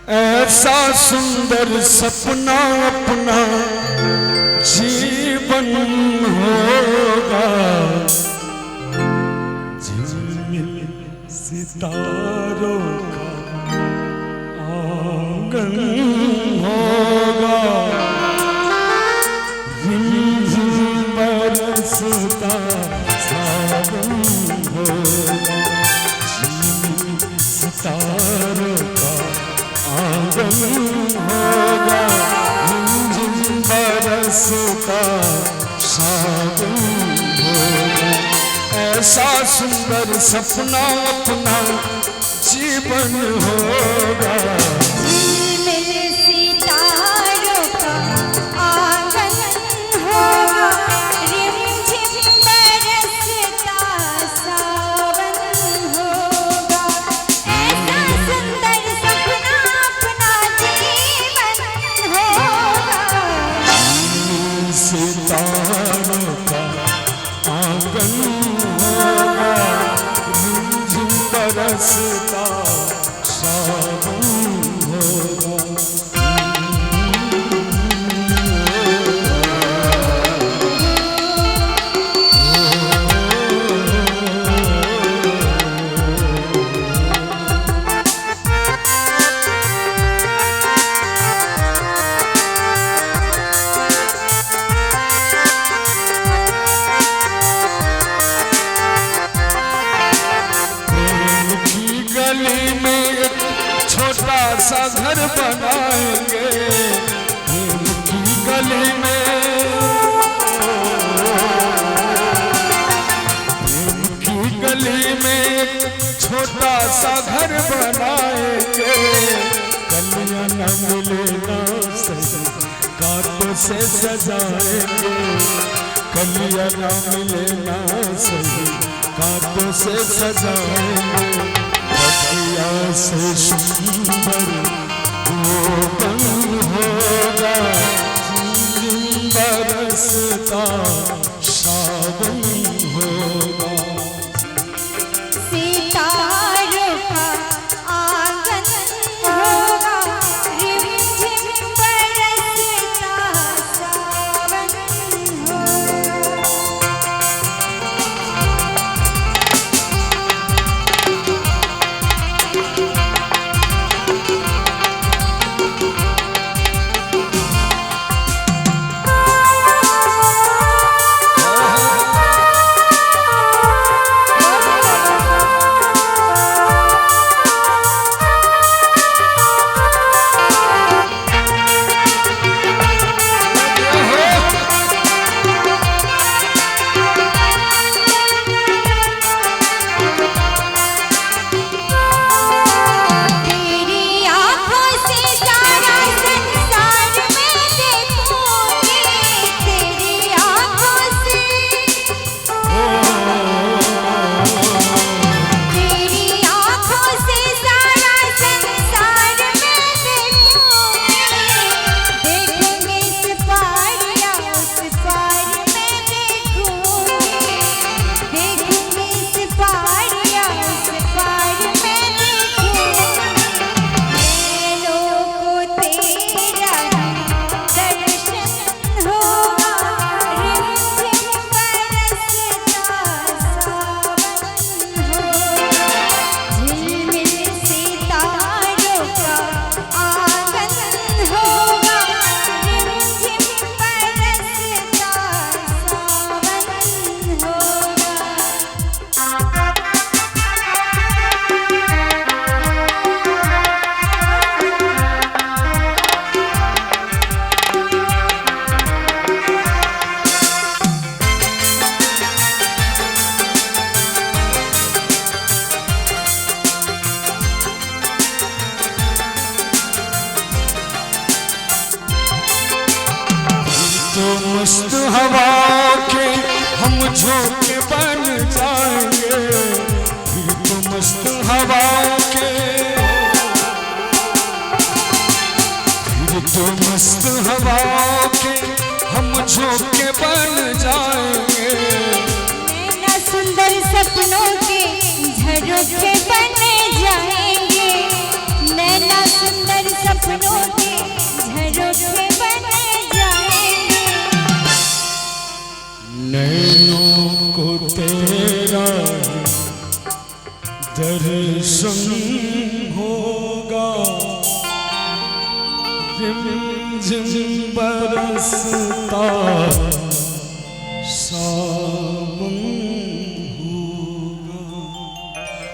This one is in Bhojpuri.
ऐसा सुंदर सपना अपना जीवन होगा, झिलमिल सितारों का आंगन होगा, रिमझिम बरसता सावन होगा, झिलमिल सितारों का आंगन होगा, रिमझिम बरसता सावन होगा। ऐसा सुंदर सपना अपना जीवन होगा, झिलमिल सितारों का आंगन होगा, रिमझिम बरसता सावन होगा। ऐसा सुंदर सपना अपना जीवन होगा, सितारों का आंगन होगा, रिमझिम बरसता सावन होगा। गली में एक छोटा सा घर बनाएंगे, उनकी गली में, उनकी गली में एक छोटा सा घर बनाएंगे, कलियां न मिले ना सही कांटों से सजाएंगे, कलियां न मिले ना सही कांटों से सजाएंगे, बगिया से सुंदर गोपन होगा, झिलमिल बरसता सावन होगा। सितारों का आंगन होगा, रिमझिम बरसता सावन होगा। तो मस्त हवा के हम झोंके बन जाएंगे, फिर तो मस्त हवा के, फिर तो मस्त हवा के हम झोंके बन जाएंगे, नैना सुंदर सपनों के झरोखे बन जाएंगे, नैना सुंदर नैनों को तेरा दर्शन होगा, रिमझिम बरसता